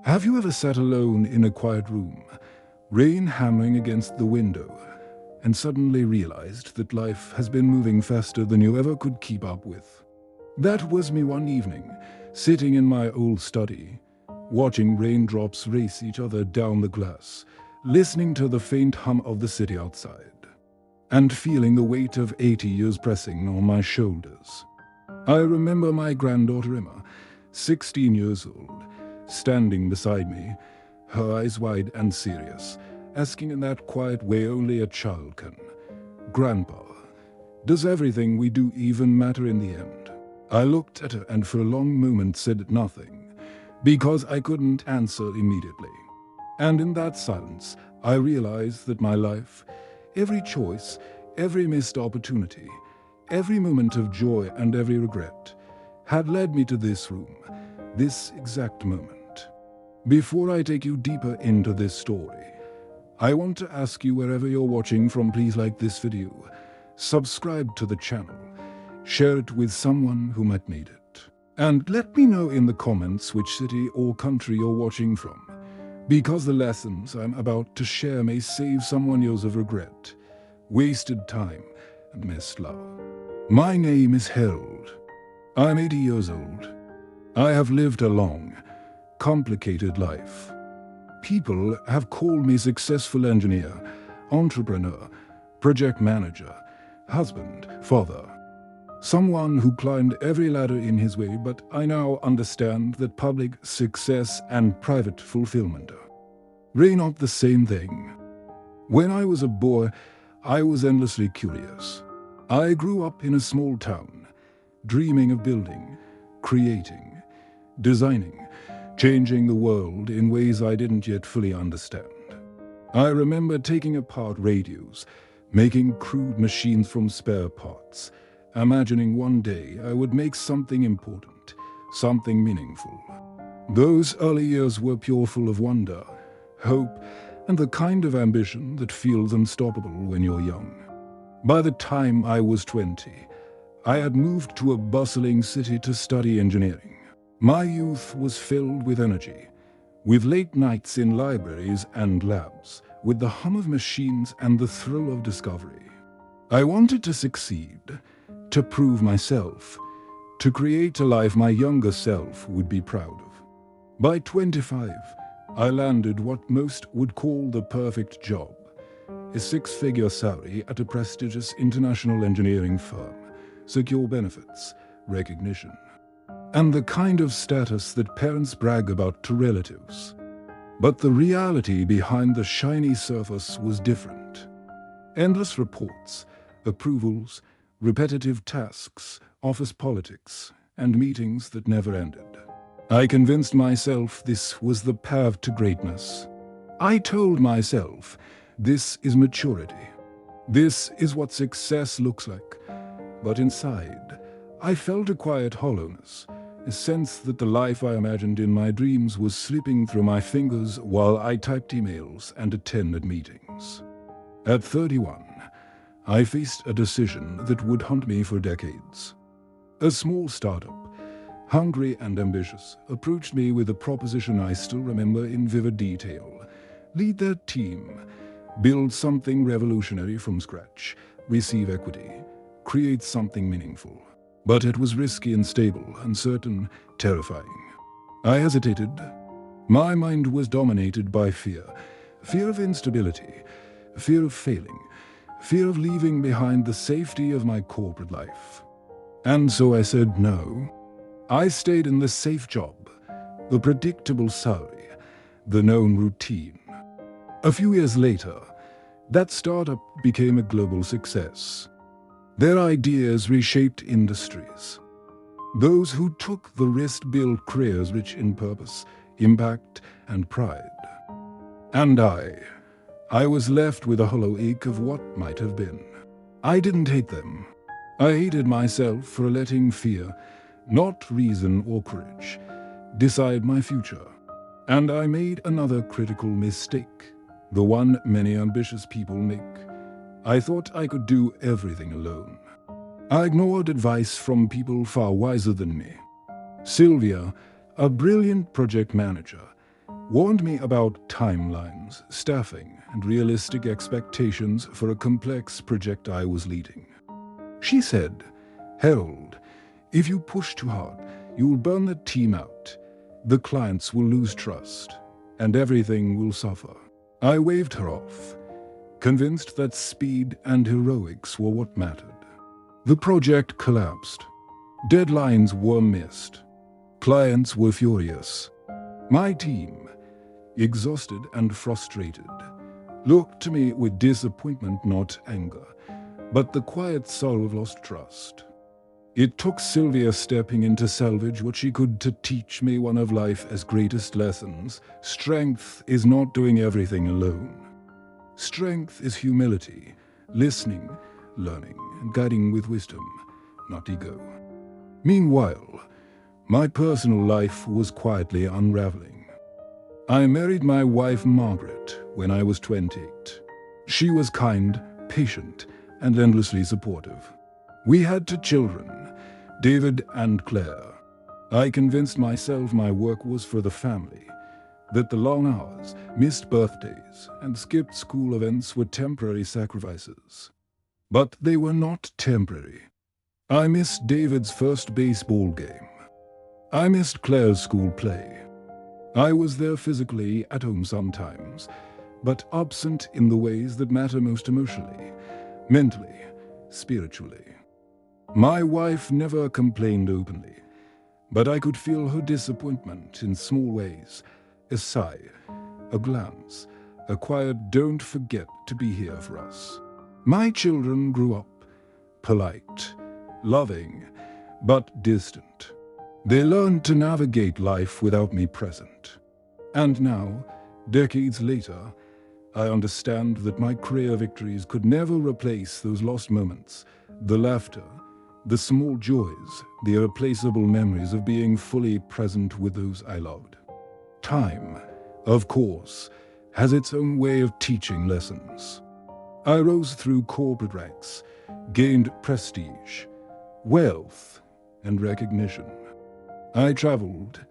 Have you ever sat alone in a quiet room, rain hammering against the window, and suddenly realized that life has been moving faster than you ever could keep up with? That was me one evening, sitting in my old study, watching raindrops race each other down the glass, listening to the faint hum of the city outside, and feeling the weight of 80 years pressing on my shoulders. I remember my granddaughter Emma, 16 years old, standing beside me, her eyes wide and serious, asking in that quiet way only a child can, "Grandpa, does everything we do even matter in the end?" I looked at her and for a long moment said nothing, because I couldn't answer immediately. And in that silence, I realized that my life, every choice, every missed opportunity, every moment of joy and every regret, had led me to this room, this exact moment. Before I take you deeper into this story, I want to ask you, wherever you're watching from, please like this video, subscribe to the channel, share it with someone who might need it, and let me know in the comments which city or country you're watching from, because the lessons I'm about to share may save someone years of regret, wasted time, and missed love. My name is Harold. I'm 80 years old. I have lived a long, complicated life. People have called me successful engineer, entrepreneur, project manager, husband, father. Someone who climbed every ladder in his way, but I now understand that public success and private fulfillment are not the same thing. When I was a boy, I was endlessly curious. I grew up in a small town, dreaming of building, creating, designing, changing the world in ways I didn't yet fully understand. I remember taking apart radios, making crude machines from spare parts, imagining one day I would make something important, something meaningful. Those early years were pure full of wonder, hope, and the kind of ambition that feels unstoppable when you're young. By the time I was 20, I had moved to a bustling city to study engineering. My youth was filled with energy, with late nights in libraries and labs, with the hum of machines and the thrill of discovery. I wanted to succeed, to prove myself, to create a life my younger self would be proud of. By 25, I landed what most would call the perfect job, a six-figure salary at a prestigious international engineering firm, secure benefits, recognition, and the kind of status that parents brag about to relatives. But the reality behind the shiny surface was different. Endless reports, approvals, repetitive tasks, office politics, and meetings that never ended. I convinced myself this was the path to greatness. I told myself, this is maturity. This is what success looks like. But inside, I felt a quiet hollowness, a sense that the life I imagined in my dreams was slipping through my fingers while I typed emails and attended meetings. At 31, I faced a decision that would haunt me for decades. A small startup, hungry and ambitious, approached me with a proposition I still remember in vivid detail. Lead their team, build something revolutionary from scratch, receive equity, create something meaningful. But it was risky, unstable, uncertain, terrifying. I hesitated. My mind was dominated by fear. Fear of instability, fear of failing, fear of leaving behind the safety of my corporate life. And so I said no. I stayed in the safe job, the predictable salary, the known routine. A few years later, that startup became a global success. Their ideas reshaped industries. Those who took the risk built careers rich in purpose, impact, and pride. And I was left with a hollow ache of what might have been. I didn't hate them. I hated myself for letting fear, not reason or courage, decide my future. And I made another critical mistake, the one many ambitious people make. I thought I could do everything alone. I ignored advice from people far wiser than me. Sylvia, a brilliant project manager, warned me about timelines, staffing, and realistic expectations for a complex project I was leading. She said, "Harold, if you push too hard, you'll burn the team out. The clients will lose trust, and everything will suffer." I waved her off, convinced that speed and heroics were what mattered. The project collapsed. Deadlines were missed. Clients were furious. My team, exhausted and frustrated, looked to me with disappointment, not anger, but the quiet sorrow of lost trust. It took Sylvia stepping in to salvage what she could to teach me one of life's greatest lessons. Strength is not doing everything alone. Strength is humility, listening, learning, and guiding with wisdom, not ego. Meanwhile, my personal life was quietly unraveling. I married my wife Margaret when I was 28. She was kind, patient, and endlessly supportive. We had 2 children, David and Claire. I convinced myself my work was for the family, that the long hours, missed birthdays, and skipped school events were temporary sacrifices. But they were not temporary. I missed David's first baseball game. I missed Claire's school play. I was there physically, at home sometimes, but absent in the ways that matter most emotionally, mentally, spiritually. My wife never complained openly, but I could feel her disappointment in small ways. A sigh, a glance, a quiet "don't forget to be here for us." My children grew up, polite, loving, but distant. They learned to navigate life without me present. And now, decades later, I understand that my career victories could never replace those lost moments, the laughter, the small joys, the irreplaceable memories of being fully present with those I loved. Time, of course, has its own way of teaching lessons. I rose through corporate ranks, gained prestige, wealth, and recognition. I traveled,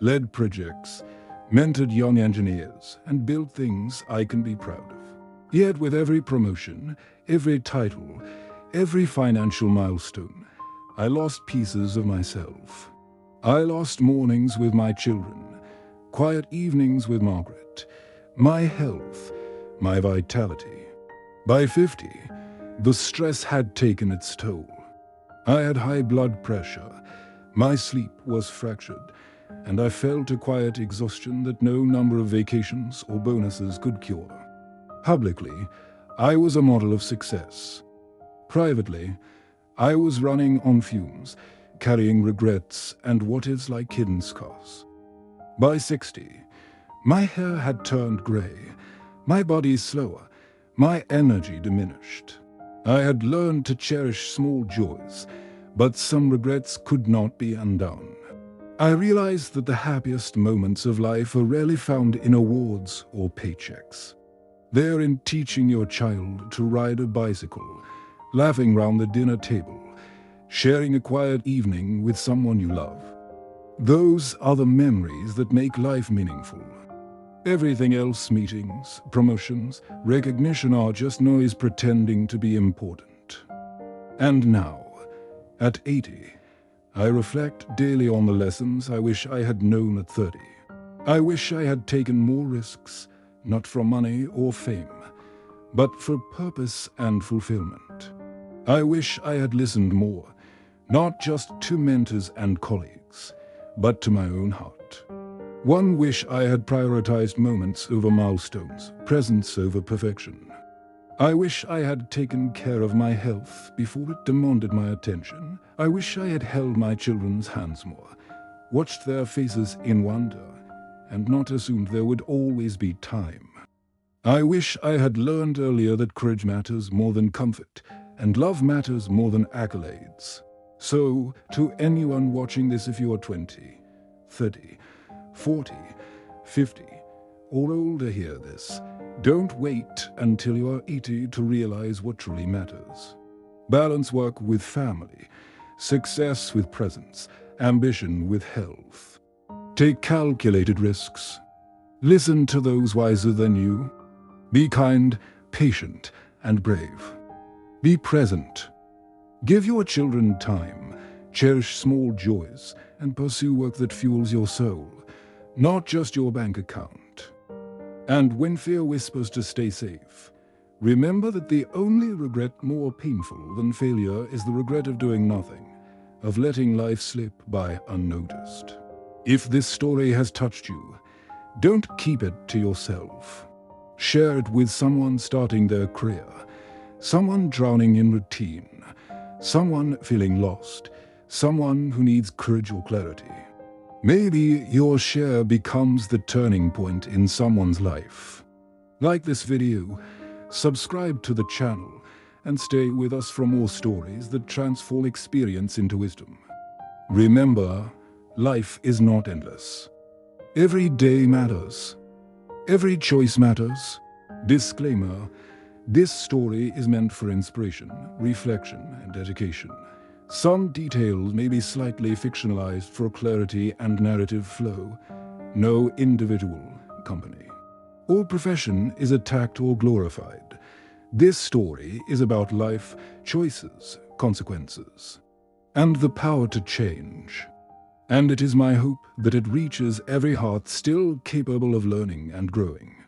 led projects, mentored young engineers, and built things I can be proud of. Yet with every promotion, every title, every financial milestone, I lost pieces of myself. I lost mornings with my children, quiet evenings with Margaret, my health, my vitality. By 50, the stress had taken its toll. I had high blood pressure, my sleep was fractured, and I felt a quiet exhaustion that no number of vacations or bonuses could cure. Publicly, I was a model of success. Privately, I was running on fumes, carrying regrets and what-ifs like hidden scars. By 60, my hair had turned grey, my body slower, my energy diminished. I had learned to cherish small joys, but some regrets could not be undone. I realized that the happiest moments of life are rarely found in awards or paychecks. They are in teaching your child to ride a bicycle, laughing round the dinner table, sharing a quiet evening with someone you love. Those are the memories that make life meaningful. Everything else, meetings, promotions, recognition, are just noise pretending to be important. And now, at 80, I reflect daily on the lessons I wish I had known at 30. I wish I had taken more risks, not for money or fame, but for purpose and fulfillment. I wish I had listened more, not just to mentors and colleagues, but to my own heart. One wish I had prioritized moments over milestones, presence over perfection. I wish I had taken care of my health before it demanded my attention. I wish I had held my children's hands more, watched their faces in wonder, and not assumed there would always be time. I wish I had learned earlier that courage matters more than comfort, and love matters more than accolades. So, to anyone watching this, if you are 20, 30, 40, 50, or older, hear this. Don't wait until you are 80 to realize what truly matters. Balance work with family, success with presence, ambition with health. Take calculated risks. Listen to those wiser than you. Be kind, patient, and brave. Be present. Give your children time, cherish small joys, and pursue work that fuels your soul, not just your bank account. And when fear whispers to stay safe, remember that the only regret more painful than failure is the regret of doing nothing, of letting life slip by unnoticed. If this story has touched you, don't keep it to yourself. Share it with someone starting their career, someone drowning in routine, someone feeling lost, someone who needs courage or clarity. Maybe your share becomes the turning point in someone's life. Like this video, subscribe to the channel, and stay with us for more stories that transform experience into wisdom. Remember, life is not endless. Every day matters. Every choice matters. Disclaimer: this story is meant for inspiration, reflection, and education. Some details may be slightly fictionalized for clarity and narrative flow. No individual, company, or profession is attacked or glorified. This story is about life, choices, consequences, and the power to change. And it is my hope that it reaches every heart still capable of learning and growing.